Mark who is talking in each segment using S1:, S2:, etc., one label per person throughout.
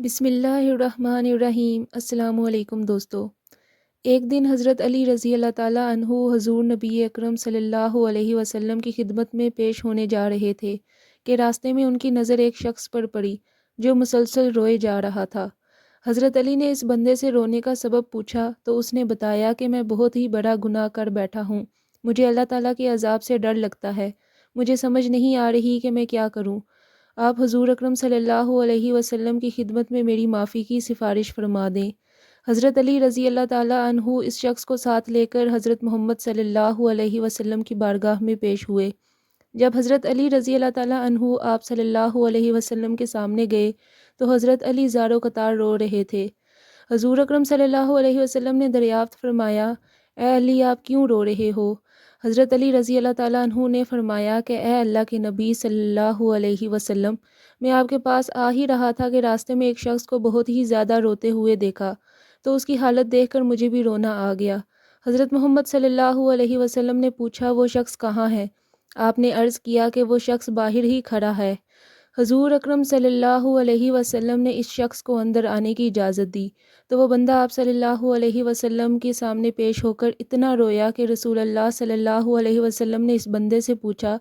S1: بسم اللہ الرحمن الرحیم۔ السلام علیکم دوستو۔ ایک دن حضرت علی رضی اللہ تعالیٰ عنہ حضور نبی اکرم صلی اللہ علیہ وسلم کی خدمت میں پیش ہونے جا رہے تھے کہ راستے میں ان کی نظر ایک شخص پر پڑی جو مسلسل روئے جا رہا تھا۔ حضرت علی نے اس بندے سے رونے کا سبب پوچھا تو اس نے بتایا کہ میں بہت ہی بڑا گناہ کر بیٹھا ہوں، مجھے اللہ تعالیٰ کے عذاب سے ڈر لگتا ہے، مجھے سمجھ نہیں آ رہی کہ میں کیا کروں۔ آپ حضور اکرم صلی اللہ علیہ وسلم کی خدمت میں میری معافی کی سفارش فرما دیں۔ حضرت علی رضی اللہ تعالیٰ عنہ اس شخص کو ساتھ لے کر حضرت محمد صلی اللہ علیہ وسلم کی بارگاہ میں پیش ہوئے۔ جب حضرت علی رضی اللہ تعالیٰ عنہ آپ صلی اللہ علیہ وسلم کے سامنے گئے تو حضرت علی زار و قطار رو رہے تھے۔ حضور اکرم صلی اللہ علیہ وسلم نے دریافت فرمایا، اے علی آپ کیوں رو رہے ہو؟ حضرت علی رضی اللہ تعالیٰ عنہ نے فرمایا کہ اے اللہ کے نبی صلی اللہ علیہ وسلم، میں آپ کے پاس آ ہی رہا تھا کہ راستے میں ایک شخص کو بہت ہی زیادہ روتے ہوئے دیکھا تو اس کی حالت دیکھ کر مجھے بھی رونا آ گیا۔ حضرت محمد صلی اللہ علیہ وسلم نے پوچھا وہ شخص کہاں ہے؟ آپ نے عرض کیا کہ وہ شخص باہر ہی کھڑا ہے۔ حضور اکرم صلی اللہ علیہ وسلم نے اس شخص کو اندر آنے کی اجازت دی تو وہ بندہ آپ صلی اللہ علیہ وسلم کے سامنے پیش ہو کر اتنا رویا کہ رسول اللہ صلی اللہ علیہ وسلم نے اس بندے سے پوچھا،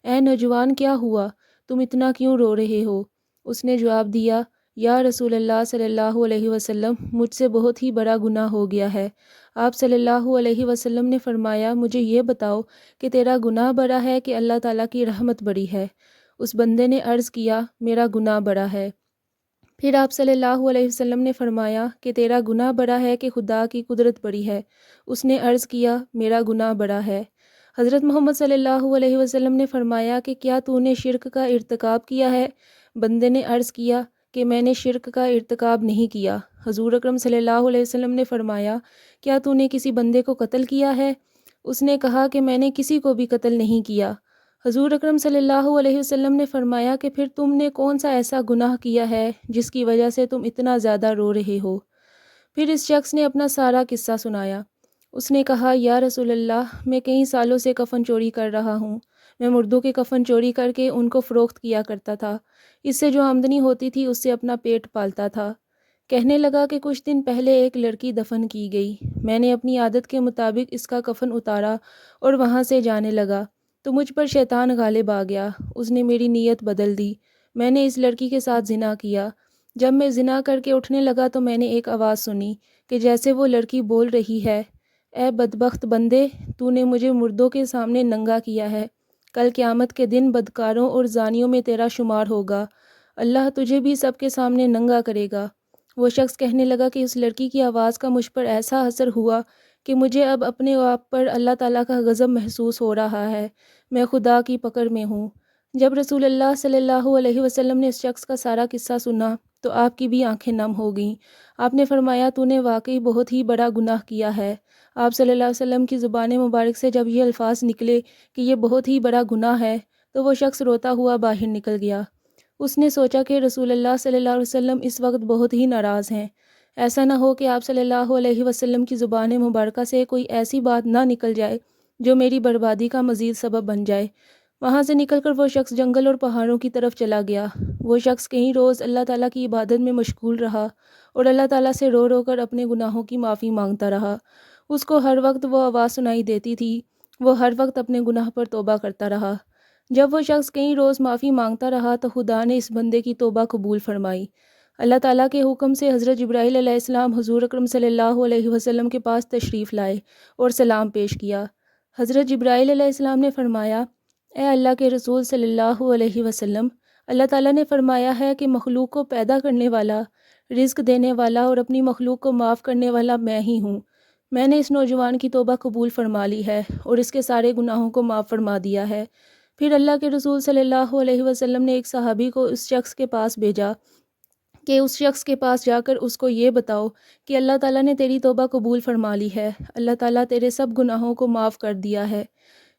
S1: اے نوجوان کیا ہوا؟ تم اتنا کیوں رو رہے ہو؟ اس نے جواب دیا، یا رسول اللہ صلی اللہ علیہ وسلم، مجھ سے بہت ہی بڑا گناہ ہو گیا ہے۔ آپ صلی اللہ علیہ وسلم نے فرمایا، مجھے یہ بتاؤ کہ تیرا گناہ بڑا ہے کہ اللہ تعالیٰ کی رحمت بڑی ہے؟ اس بندے نے عرض کیا، میرا گناہ بڑا ہے۔ پھر آپ صلی اللہ علیہ وسلم نے فرمایا کہ تیرا گناہ بڑا ہے کہ خدا کی قدرت بڑی ہے؟ اس نے عرض کیا، میرا گناہ بڑا ہے۔ حضرت محمد صلی اللہ علیہ وسلم نے فرمایا کہ کیا تو نے شرک کا ارتکاب کیا ہے؟ بندے نے عرض کیا کہ میں نے شرک کا ارتکاب نہیں کیا۔ حضور اکرم صلی اللہ علیہ وسلم نے فرمایا، کیا تو نے کسی بندے کو قتل کیا ہے؟ اس نے کہا کہ میں نے کسی کو بھی قتل نہیں کیا۔ حضور اکرم صلی اللہ علیہ وسلم نے فرمایا کہ پھر تم نے کون سا ایسا گناہ کیا ہے جس کی وجہ سے تم اتنا زیادہ رو رہے ہو؟ پھر اس شخص نے اپنا سارا قصہ سنایا۔ اس نے کہا، یا رسول اللہ، میں کئی سالوں سے کفن چوری کر رہا ہوں۔ میں مردوں کے کفن چوری کر کے ان کو فروخت کیا کرتا تھا، اس سے جو آمدنی ہوتی تھی اس سے اپنا پیٹ پالتا تھا۔ کہنے لگا کہ کچھ دن پہلے ایک لڑکی دفن کی گئی، میں نے اپنی عادت کے مطابق اس کا کفن اتارا اور وہاں سے جانے لگا تو مجھ پر شیطان غالب آ گیا، اس نے میری نیت بدل دی، میں نے اس لڑکی کے ساتھ زنا کیا۔ جب میں زنا کر کے اٹھنے لگا تو میں نے ایک آواز سنی کہ جیسے وہ لڑکی بول رہی ہے، اے بدبخت بندے، تو نے مجھے مردوں کے سامنے ننگا کیا ہے، کل قیامت کے دن بدکاروں اور زانیوں میں تیرا شمار ہوگا، اللہ تجھے بھی سب کے سامنے ننگا کرے گا۔ وہ شخص کہنے لگا کہ اس لڑکی کی آواز کا مجھ پر ایسا اثر ہوا کہ مجھے اب اپنے آپ پر اللہ تعالیٰ کا غضب محسوس ہو رہا ہے، میں خدا کی پکڑ میں ہوں۔ جب رسول اللہ صلی اللہ علیہ وسلم نے اس شخص کا سارا قصہ سنا تو آپ کی بھی آنکھیں نم ہو گئیں۔ آپ نے فرمایا، تو نے واقعی بہت ہی بڑا گناہ کیا ہے۔ آپ صلی اللہ علیہ وسلم کی زبان مبارک سے جب یہ الفاظ نکلے کہ یہ بہت ہی بڑا گناہ ہے تو وہ شخص روتا ہوا باہر نکل گیا۔ اس نے سوچا کہ رسول اللہ صلی اللہ علیہ وسلم اس وقت بہت ہی ناراض ہیں، ایسا نہ ہو کہ آپ صلی اللہ علیہ وسلم کی زبان مبارکہ سے کوئی ایسی بات نہ نکل جائے جو میری بربادی کا مزید سبب بن جائے۔ وہاں سے نکل کر وہ شخص جنگل اور پہاڑوں کی طرف چلا گیا۔ وہ شخص کئی روز اللہ تعالیٰ کی عبادت میں مشغول رہا اور اللہ تعالیٰ سے رو رو کر اپنے گناہوں کی معافی مانگتا رہا۔ اس کو ہر وقت وہ آواز سنائی دیتی تھی، وہ ہر وقت اپنے گناہ پر توبہ کرتا رہا۔ جب وہ شخص کئی روز معافی مانگتا رہا تو خدا نے اس بندے کی توبہ قبول فرمائی۔ اللہ تعالیٰ کے حکم سے حضرت جبرائیل علیہ السلام حضور اکرم صلی اللہ علیہ وسلم کے پاس تشریف لائے اور سلام پیش کیا۔ حضرت جبرائیل علیہ السلام نے فرمایا، اے اللہ کے رسول صلی اللہ علیہ وسلم، اللہ تعالیٰ نے فرمایا ہے کہ مخلوق کو پیدا کرنے والا، رزق دینے والا اور اپنی مخلوق کو معاف کرنے والا میں ہی ہوں۔ میں نے اس نوجوان کی توبہ قبول فرما لی ہے اور اس کے سارے گناہوں کو معاف فرما دیا ہے۔ پھر اللہ کے رسول صلی اللہ علیہ وسلم نے ایک صحابی کو اس شخص کے پاس بھیجا کہ اس شخص کے پاس جا کر اس کو یہ بتاؤ کہ اللہ تعالیٰ نے تیری توبہ قبول فرما لی ہے، اللہ تعالیٰ تیرے سب گناہوں کو معاف کر دیا ہے۔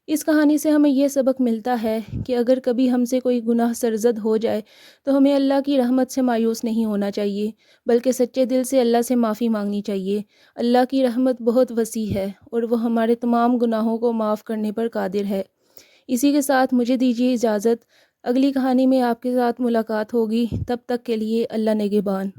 S1: اس کہانی سے ہمیں یہ سبق ملتا ہے کہ اگر کبھی ہم سے کوئی گناہ سرزد ہو جائے تو ہمیں اللہ کی رحمت سے مایوس نہیں ہونا چاہیے، بلکہ سچے دل سے اللہ سے معافی مانگنی چاہیے۔ اللہ کی رحمت بہت وسیع ہے اور وہ ہمارے تمام گناہوں کو معاف کرنے پر قادر ہے۔ اسی کے ساتھ مجھے دیجیے اجازت۔ اگلی کہانی میں آپ کے ساتھ ملاقات ہوگی، تب تک کے لیے اللہ نگہبان۔